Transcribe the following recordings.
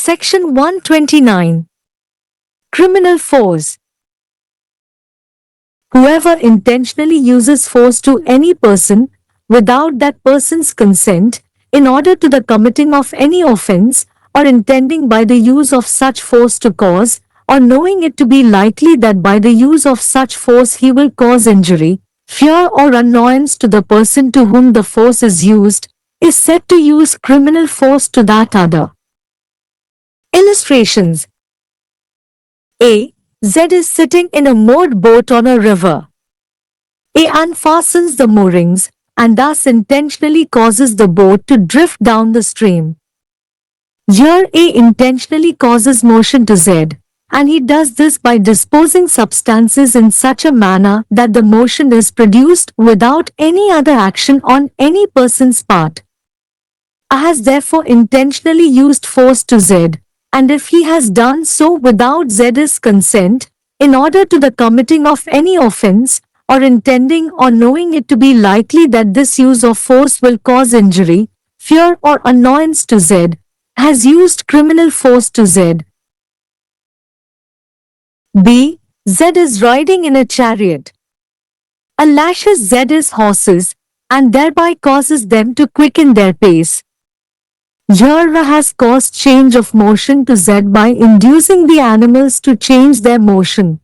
Section 129. Criminal force. Whoever intentionally uses force to any person, without that person's consent, in order to the committing of any offense, or intending by the use of such force to cause, or knowing it to be likely that by the use of such force he will cause injury, fear or annoyance to the person to whom the force is used, is said to use criminal force to that other. Illustrations. A. Z is sitting in a moored boat on a river. A unfastens the moorings and thus intentionally causes the boat to drift down the stream. Here A intentionally causes motion to Z, and he does this by disposing substances in such a manner that the motion is produced without any other action on any person's part. A has therefore intentionally used force to Z, and if he has done so without Z's consent, in order to the committing of any offense, or intending or knowing it to be likely that this use of force will cause injury, fear or annoyance to Z, has used criminal force to Z. B. Z is riding in a chariot. A lashes Z's horses, and thereby causes them to quicken their pace. Here A has caused change of motion to Z by inducing the animals to change their motion.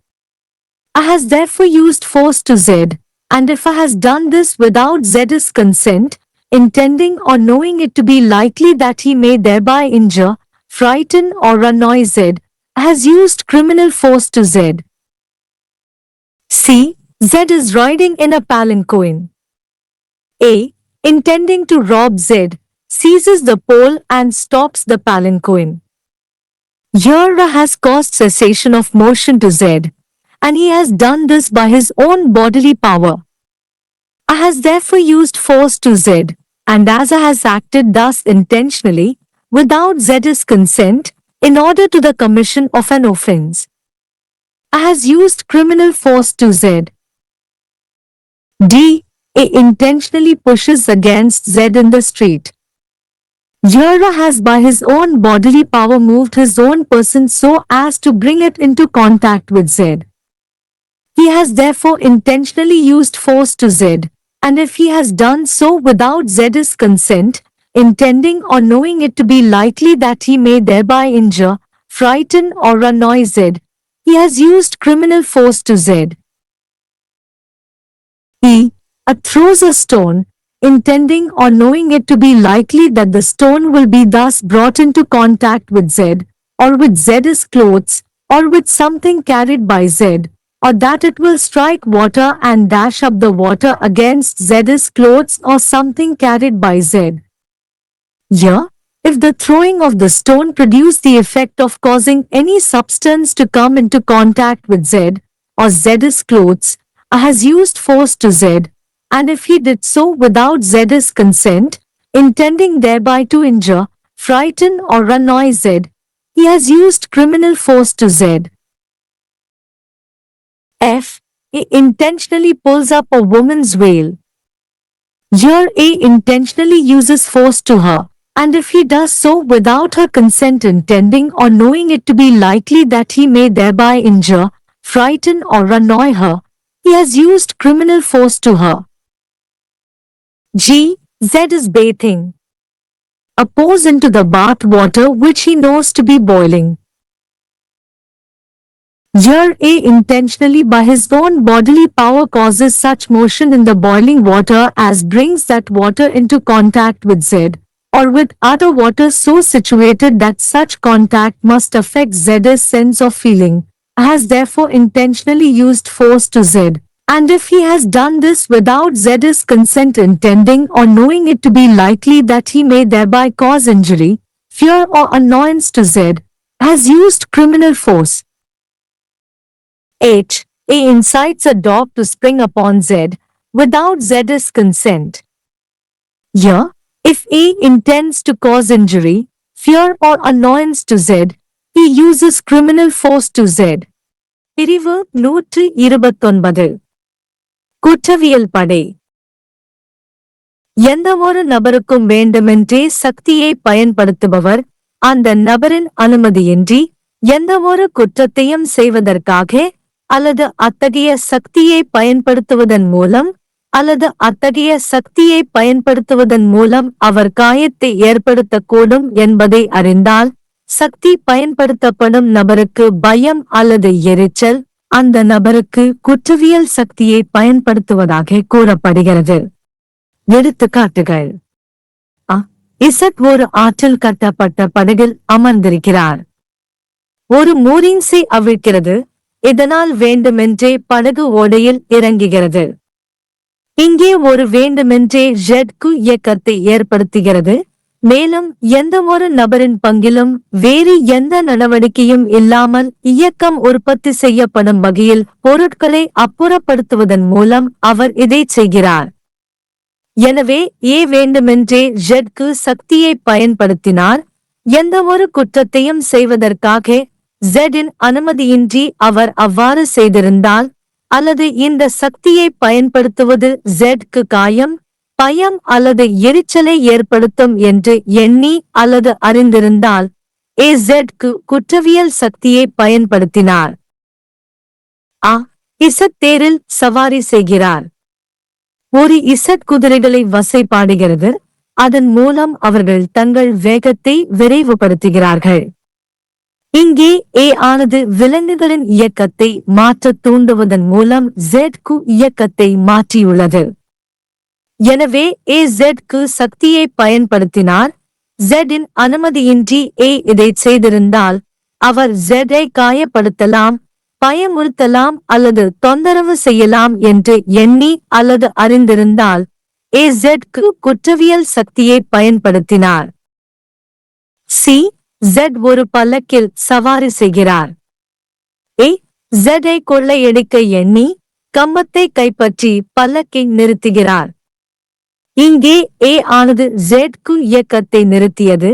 A has therefore used force to Z, and if A has done this without Z's consent, intending or knowing it to be likely that he may thereby injure, frighten or annoy Z, A has used criminal force to Z. C. Z is riding in a palanquin. A. Intending to rob Z, seizes the pole and stops the palanquin. Here A has caused cessation of motion to Z, and he has done this by his own bodily power. A has therefore used force to Z, and as A has acted thus intentionally, without Z's consent, in order to the commission of an offense. A has used criminal force to Z. D. A intentionally pushes against Z in the street. Here A has by his own bodily power moved his own person so as to bring it into contact with Z. He has therefore intentionally used force to Z, and if he has done so without Z's consent, intending or knowing it to be likely that he may thereby injure, frighten or annoy Z, he has used criminal force to Z. E. A throws a stone, intending or knowing it to be likely that the stone will be thus brought into contact with Z, or with Z's clothes, or with something carried by Z, or that it will strike water and dash up the water against Z's clothes or something carried by Z. Here, if the throwing of the stone produce the effect of causing any substance to come into contact with Z, or Z's clothes, A has used force to Z, and if he did so without Z's consent, intending thereby to injure, frighten or annoy Z, he has used criminal force to Z. F. A intentionally pulls up a woman's veil. Here A intentionally uses force to her, and if he does so without her consent, intending or knowing it to be likely that he may thereby injure, frighten or annoy her, he has used criminal force to her. G. Z is bathing. A pours into the bath water which he knows to be boiling. Here A intentionally by his own bodily power causes such motion in the boiling water as brings that water into contact with Z, or with other water so situated that such contact must affect Z's sense of feeling, has therefore intentionally used force to Z, and if he has done this without Z's consent, intending or knowing it to be likely that he may thereby cause injury, fear or annoyance to Z, has used criminal force. H. A incites a dog to spring upon Z, without Z's consent. Here, if A intends to cause injury, fear or annoyance to Z, he uses criminal force to Z. பிரிவு 129. குற்றவியல் படை. எந்தவொரு நபருக்கும் வேண்டுமென்றே சக்தியை பயன்படுத்துபவர் அந்த நபரின் அனுமதியின்றி எந்தவொரு குற்றத்தையும் செய்வதற்காக அல்லது அத்தகைய சக்தியை பயன்படுத்துவதன் மூலம் அல்லது அத்தகைய சக்தியை பயன்படுத்துவதன் மூலம் அவர் காயத்தை ஏற்படுத்தக்கூடும் என்பதை அறிந்தால் சக்தி பயன்படுத்தப்படும் நபருக்கு பயம் அல்லது எரிச்சல் அந்த நபருக்கு குற்றவியல் சக்தியை பயன்படுத்துவதாக கூறப்படுகிறது. எடுத்துக்காட்டுகள்: இசட் ஒரு ஆற்றில் கட்டப்பட்ட படகில் அமர்ந்திருக்கிறார். ஒரு மூரிங்ஸை அவிழ்க்கிறது, இதனால் வேண்டுமென்றே படகு ஓடையில் இறங்குகிறது. இங்கே ஒரு வேண்டுமென்றே ஜெட்கு இயக்கத்தை ஏற்படுத்துகிறது, மேலும் எந்தவொரு நபரின் பங்கிலும் வேறு எந்த நடவடிக்கையும் இல்லாமல் இயக்கம் உற்பத்தி செய்யப்படும் வகையில் பொருட்களை அப்புறப்படுத்துவதன் மூலம் அவர் இதை செய்கிறார். எனவே வேண்டுமென்றே ஜெட்கு சக்தியை பயன்படுத்தினார். எந்தவொரு குற்றத்தையும் செய்வதற்காக ஜெட்டின் அனுமதியின்றி அவர் அவ்வாறு செய்திருந்தால் அல்லது இந்த சக்தியை பயன்படுத்துவது ஜெட்க்கு காயம், பயம் அல்லது எரிச்சலை ஏற்படுத்தும் என்று எண்ணி அல்லது அறிந்திருந்தால் ஜெட்கு குற்றவியல் சக்தியை பயன்படுத்தினார். இசட் தேரில் சவாரி செய்கிறார். ஒரு இசட் குதிரைகளை வசைபாடுகிறது, அதன் மூலம் அவர்கள் தங்கள் வேகத்தை விரைவுபடுத்துகிறார்கள். இங்கே ஆனது விலங்குகளின் இயக்கத்தை மாற்ற தூண்டுவதன் மூலம் ஜெட்கு இயக்கத்தை மாற்றியுள்ளது. எனவே ஜெட்கு சக்தியை பயன்படுத்தினார். ஜெட்டின் அனுமதியின்றி இதை செய்திருந்தால் அவர் ஜெட்டை காயப்படுத்தலாம், பயமுறுத்தலாம் அல்லது தொந்தரவு செய்யலாம் என்று எண்ணி அல்லது அறிந்திருந்தால் ஜெட்கு குற்றவியல் சக்தியை பயன்படுத்தினார். ஜெட் ஒரு பல்லக்கில் சவாரி செய்கிறார். ஜெட்டை கொள்ளையடிக்க எண்ணி கம்பத்தை கைப்பற்றி பல்லக்கை நிறுத்துகிறார். இங்கே ஆனது ஜெட்கு இயக்கத்தை நிறுத்தியது,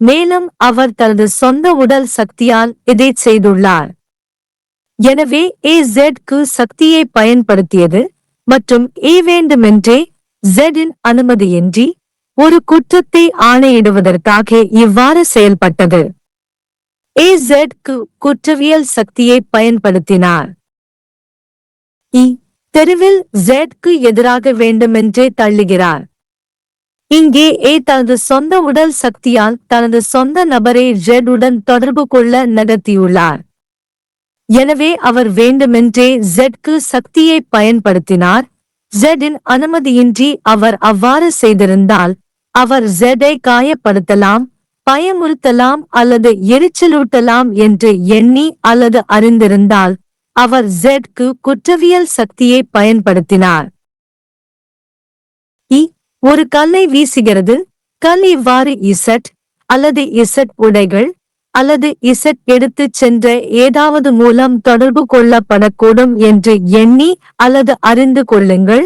மேலும் அவர் தனது சொந்த உடல் சக்தியால் இதை செய்துள்ளார். எனவே ஜெட்கு சக்தியை பயன்படுத்தியது மற்றும் வேண்டுமென்றே ஜெட்டின் அனுமதியின்றி ஒரு குற்றத்தை ஆணையிடுவதற்காக இவ்வாறு செயல்பட்டது. ஜெட்கு குற்றவியல் சக்தியை பயன்படுத்தினார். தெருவில் ஜெட்கு எதிராக வேண்டுமென்றே தள்ளுகிறார். இங்கே தனது சொந்த உடல் சக்தியால் தனது சொந்த நபரை ஜெட் உடன் தொடர்பு கொள்ள நடத்தியுள்ளார். எனவே அவர் வேண்டுமென்றே ஜெட்கு சக்தியை பயன்படுத்தினார். ஜெட்டின் அனுமதியின்றி அவர் அவ்வாறு செய்திருந்தால் அவர் ஜெட்டை காயப்படுத்தலாம், பயமுறுத்தலாம் அல்லது எரிச்சலூட்டலாம் என்று எண்ணி அல்லது அறிந்திருந்தால் அவர் ஜெட்கு குற்றவியல் சக்தியை பயன்படுத்தினார். ஒரு கல்லை வீசுகிறது. கல் இவ்வாறு இசட் அல்லது இசட் உடைகள் அல்லது இசட் எடுத்துச் சென்ற ஏதாவது மூலம் தொடர்பு கொள்ளப்படக்கூடும் என்று எண்ணி அல்லது அறிந்து கொள்ளுங்கள்,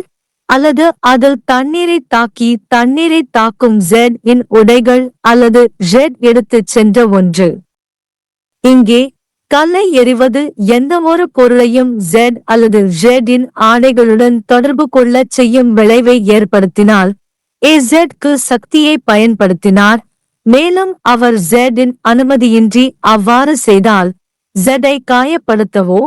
அல்லது அதில் தண்ணீரை தாக்கி தண்ணீரை தாக்கும் ஜெட் இன் உடைகள் அல்லது ஜெட் எடுத்துச் சென்ற ஒன்று. இங்கே கல்லை எறிவது எந்தவொரு பொருளையும் ஜெட் அல்லது ஜெட் இன் ஆடைகளுடன் தொடர்பு கொள்ளச் செய்யும் விளைவை ஏற்படுத்தினால் ஜெட்கு சக்தியை பயன்படுத்தினார். மேலும் அவர் ஜெட்டின் அனுமதியின்றி அவ்வாறு செய்தால் ஜெட்டை காயப்படுத்தவோ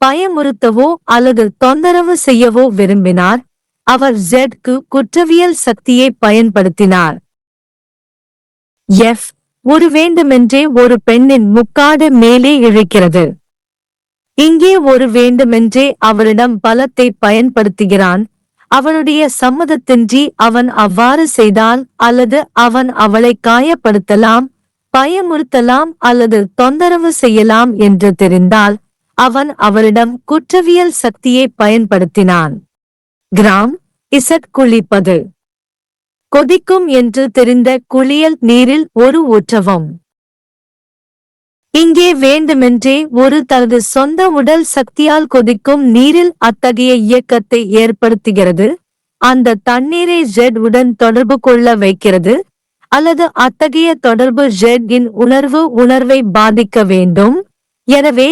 பயமுறுத்தவோ அல்லது தொந்தரவு செய்யவோ விரும்பினார். அவர் ஜெட்கு குற்றவியல் சக்தியை பயன்படுத்தினார். ஒரு வேண்டுமென்றே ஒரு பெண்ணின் முக்காடு மேலே இழுக்கிறது. இங்கே ஒரு வேண்டுமென்றே அவரிடம் பலத்தை பயன்படுத்துகிறான். அவனுடைய சம்மதத்தின்றி அவன் அவ்வாறு செய்தால் அல்லது அவன் அவளை காயப்படுத்தலாம், பயமுறுத்தலாம் அல்லது தொந்தரவு செய்யலாம் என்று தெரிந்தால் அவன் அவரிடம் குற்றவியல் சக்தியை பயன்படுத்தினான். இசட் குளிப்பது. கொதிக்கும் என்று தெரிந்த குளியல் நீரில் ஒரு ஊற்றவும். இங்கே வேண்டுமென்றே ஒரு தனது சொந்த உடல் சக்தியால் கொதிக்கும் நீரில் அத்தகைய இயக்கத்தை ஏற்படுத்துகிறது. அந்த தண்ணீரை ஜெட் உடன் தொடர்பு கொள்ள வைக்கிறது அல்லது அத்தகைய தொடர்பு ஜெட் இன் உணர்வை பாதிக்க வேண்டும். எனவே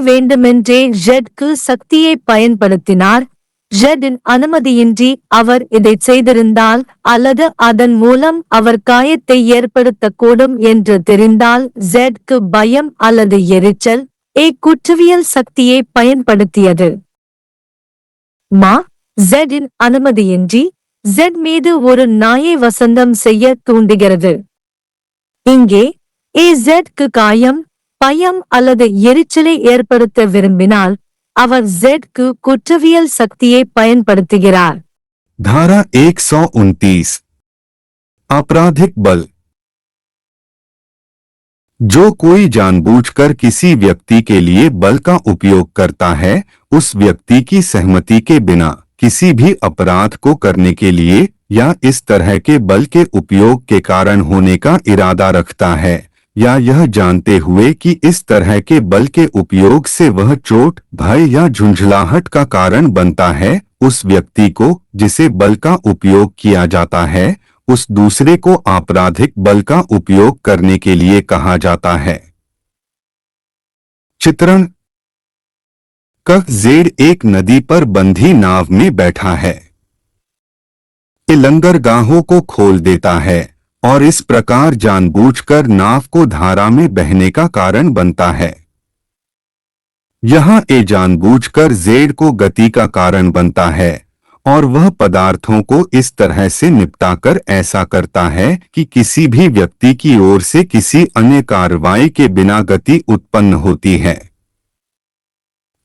வேண்டுமென்றே ஜெட்கு சக்தியை பயன்படுத்தினார். ஜெட்டின் அனுமதியின்றி அவர் இதைச் செய்திருந்தால் அல்லது அதன் மூலம் அவர் காயத்தை ஏற்படுத்தக்கூடும் என்று தெரிந்தால் ஜெட்க்கு பயம் அல்லது எரிச்சல் குற்றவியல் சக்தியை பயன்படுத்தியது. மா ஜெட்டின் அனுமதியின்றி ஜெட் மீது ஒரு நாயை வசந்தம் செய்ய தூண்டுகிறது. இங்கே ஜெட்க்கு காயம், பயம் அல்லது எரிச்சலை ஏற்படுத்த விரும்பினால் அவர் ஜெட்க்கு குற்றவியல் சக்தியை பயன்படுத்துகிறார். धारा 129 आपराधिक बल। जो कोई जानबूझकर किसी व्यक्ति के लिए बल का उपयोग करता है, उस व्यक्ति की सहमति के बिना किसी भी अपराध को करने के लिए या इस तरह के बल के उपयोग के कारण होने का इरादा रखता है, या यह जानते हुए कि इस तरह के बल के उपयोग से वह चोट, भय या झुंझलाहट का कारण बनता है, उस व्यक्ति को जिसे बल का उपयोग किया जाता है, उस दूसरे को आपराधिक बल का उपयोग करने के लिए कहा जाता है। चित्रण क जेड एक नदी पर बंधी नाव में बैठा है। ये लंगरगाहों को खोल देता है और इस प्रकार जानबूझकर नाव को धारा में बहने का कारण बनता है। यहाँ ए जानबूझकर जेड को गति का कारण बनता है और वह पदार्थों को इस तरह से निपटाकर ऐसा करता है कि किसी भी व्यक्ति की ओर से किसी अन्य कार्रवाई के बिना गति उत्पन्न होती है।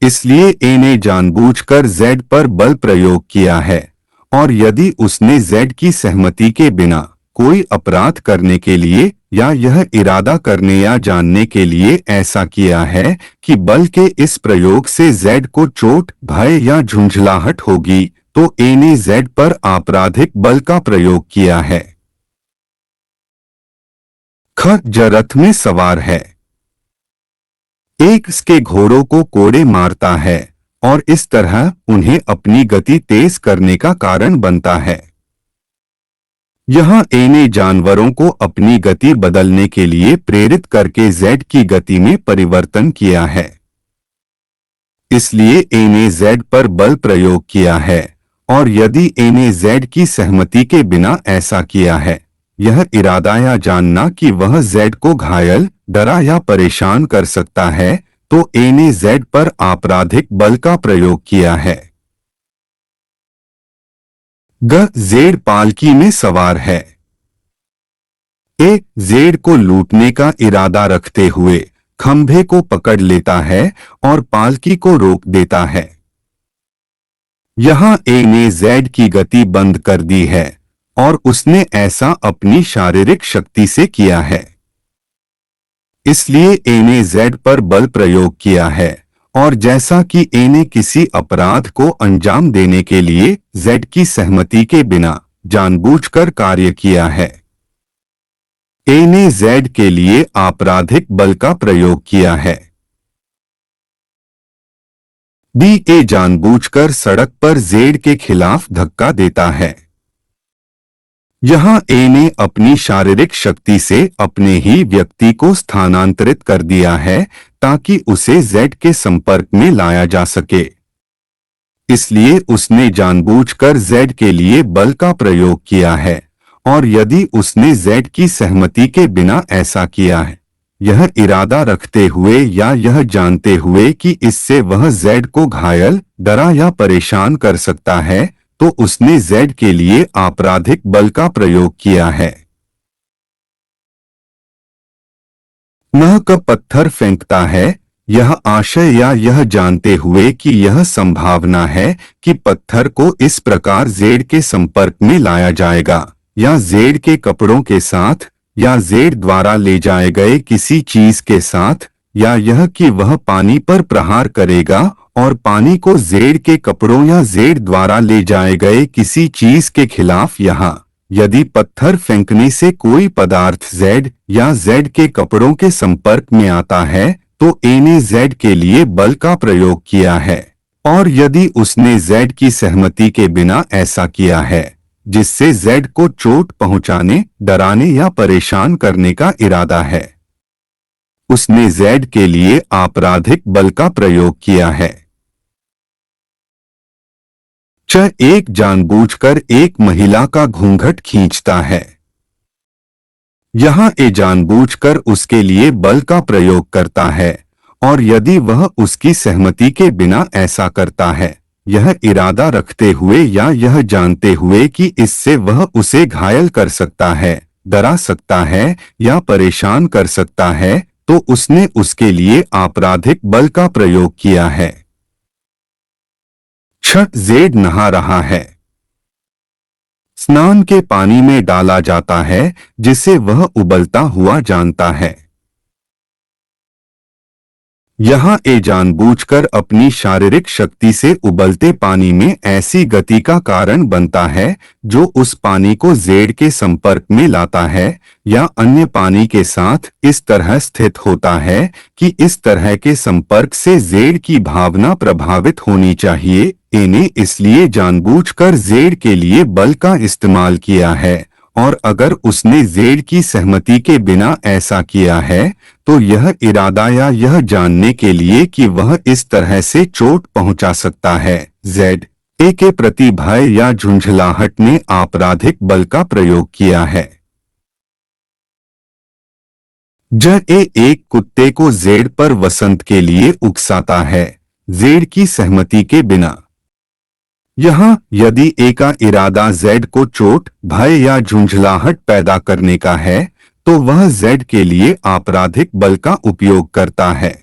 इसलिए ए ने जानबूझकर जेड पर बल प्रयोग किया है, और यदि उसने जेड की सहमति के बिना कोई अपराध करने के लिए या यह इरादा करने या जानने के लिए ऐसा किया है कि बल के इस प्रयोग से जेड को चोट, भय या झुंझलाहट होगी, तो ए ने जेड पर आपराधिक बल का प्रयोग किया है। ख ज रथ में सवार है। एक इसके घोड़ों को कोड़े मारता है और इस तरह उन्हें अपनी गति तेज करने का कारण बनता है। यहाँ ए ने जानवरों को अपनी गति बदलने के लिए प्रेरित करके जेड की गति में परिवर्तन किया है। इसलिए ए ने जेड पर बल प्रयोग किया है, और यदि ए ने जेड की सहमति के बिना ऐसा किया है, यह इरादा या जानना कि वह जेड को घायल, डरा या परेशान कर सकता है, तो ए ने जेड पर आपराधिक बल का प्रयोग किया है। ग जेड पालकी में सवार है। ए जेड को लूटने का इरादा रखते हुए खंभे को पकड़ लेता है और पालकी को रोक देता है। यहाँ ए ने जेड की गति बंद कर दी है और उसने ऐसा अपनी शारीरिक शक्ति से किया है। इसलिए ए ने जेड पर बल प्रयोग किया है, और जैसा कि ए ने किसी अपराध को अंजाम देने के लिए जेड की सहमति के बिना जानबूझकर कार्य किया है। ए ने जेड के लिए आपराधिक बल का प्रयोग किया है। बी ए जानबूझकर सड़क पर जेड के खिलाफ धक्का देता है। यहाँ ए ने अपनी शारीरिक शक्ति से अपने ही व्यक्ति को स्थानांतरित कर दिया है ताकि उसे जेड के संपर्क में लाया जा सके। इसलिए उसने जानबूझकर जेड के लिए बल का प्रयोग किया है, और यदि उसने जेड की सहमति के बिना ऐसा किया है, यह इरादा रखते हुए या यह जानते हुए कि इससे वह जेड को घायल, डरा या परेशान कर सकता है, तो उसने जेड के लिए आपराधिक बल का प्रयोग किया है। न का पत्थर फेंकता है, यह आशय या यह जानते हुए कि यह संभावना है कि पत्थर को इस प्रकार जेड के संपर्क में लाया जाएगा, या जेड के कपड़ों के साथ, या जेड द्वारा ले जाए गए किसी चीज के साथ, या यह कि वह पानी पर प्रहार करेगा और पानी को जेड के कपड़ों या जेड द्वारा ले जाए गए किसी चीज के खिलाफ। यहाँ यदि पत्थर फेंकने से कोई पदार्थ जेड या जेड के कपड़ों के संपर्क में आता है, तो ए ने जेड के लिए बल का प्रयोग किया है, और यदि उसने जेड की सहमति के बिना ऐसा किया है जिससे जेड को चोट पहुंचाने, डराने या परेशान करने का इरादा है, उसने जेड के लिए आपराधिक बल का प्रयोग किया है। च एक जानबूझकर एक महिला का घूंघट खींचता है। यहाँ ए जानबूझकर उसके लिए बल का प्रयोग करता है, और यदि वह उसकी सहमति के बिना ऐसा करता है, यह इरादा रखते हुए या यह जानते हुए कि इससे वह उसे घायल कर सकता है, डरा सकता है या परेशान कर सकता है, तो उसने उसके लिए आपराधिक बल का प्रयोग किया है। जेड नहा रहा है। स्नान के पानी में डाला जाता है जिसे वह उबलता हुआ जानता है। यहाँ ए जानबूझकर अपनी शारीरिक शक्ति से उबलते पानी में ऐसी गति का कारण बनता है जो उस पानी को जेड के संपर्क में लाता है या अन्य पानी के साथ इस तरह स्थित होता है कि इस तरह के संपर्क से जेड की भावना प्रभावित होनी चाहिए। ए ने इसलिए जानबूझकर जेड के लिए बल का इस्तेमाल किया है, और अगर उसने जेड की सहमति के बिना ऐसा किया है तो यह इरादा या यह जानने के लिए कि वह इस तरह से चोट पहुंचा सकता है, जेड ए के प्रति भय या झुंझलाहट ने आपराधिक बल का प्रयोग किया है। जब ए एक कुत्ते को जेड पर वसंत के लिए उकसाता है, जेड की सहमति के बिना। यहाँ यदि ए का इरादा जेड को चोट, भय या झुंझलाहट पैदा करने का है, तो वह जेड के लिए आपराधिक बल का उपयोग करता है।